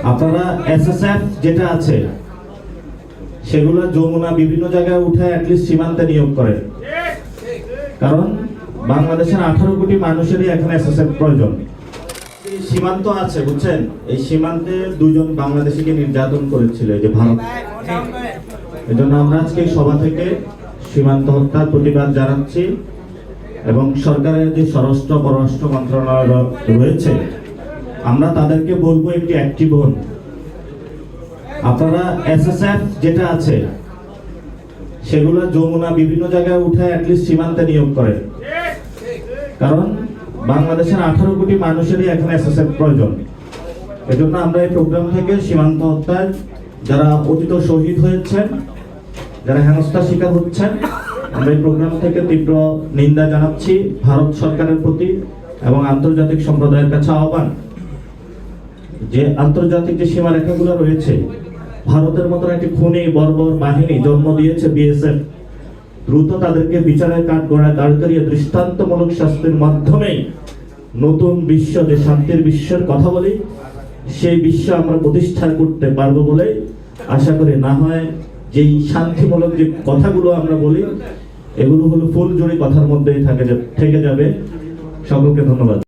আপনারা এসএসএফ যেটা আছে সেগুলো যমুনা বিভিন্ন জায়গায় উঠে অ্যাটলিস্ট সীমান্তে নিয়োগ করেন, কারণ বাংলাদেশের 18 কোটি মানুষেরই এখন এসএসএফ প্রয়োজন। সীমান্ত আছে বুঝছেন, এই সীমান্তে দুজন বাংলাদেশিকে নির্যাতন করেছিল এই যে ভারত। এই জন্য আমরা আজকে এই সভা থেকে সীমান্ত হত্যার প্রতিবাদ জানাচ্ছি এবং সরকারের যে স্বরাষ্ট্র পররাষ্ট্র মন্ত্রণালয় রয়েছে আমরা তাদেরকে বলবো একটি অ্যাক্টিভ হন। আপনারা এসএসএফ যেটা আছে সেগুলো যমুনা বিভিন্ন জায়গায় উঠে অ্যাটলিস্ট সীমান্তে নিয়োগ করেন, কারণ বাংলাদেশের 18 কোটি মানুষেরই এখন এসএসএফ প্রয়োজন। এজন্য আমরা এই প্রোগ্রাম থেকে সীমান্ত হত্যায় যারা অতীত শহীদ হয়েছেন, যারা হেনস্থার শিকার হচ্ছেন, আমরা এই প্রোগ্রাম থেকে তীব্র নিন্দা জানাচ্ছি ভারত সরকারের প্রতি এবং আন্তর্জাতিক সম্প্রদায়ের কাছে আহ্বান যে আন্তর্জাতিক যে সীমারেখাগুলো রয়েছে, ভারতের মতো একটি খুনি বর্বর বাহিনী জন্ম দিয়েছে বিএসএফ, দ্রুত তাদেরকে বিচারের কাঠগড়ায় দাঁড় করিয়ে দৃষ্টান্তমূলক শাস্তির মাধ্যমে নতুন বিশ্ব, যে শান্তির বিশ্বের কথা বলি, সেই বিশ্ব আমরা প্রতিষ্ঠা করতে পারবো বলে আশা করি। না হয় যেই শান্তিমূলক যে কথাগুলো আমরা বলি এগুলো হলো ফুলজুরি কথার মধ্যেই থেকে যাবে। সকলকে ধন্যবাদ।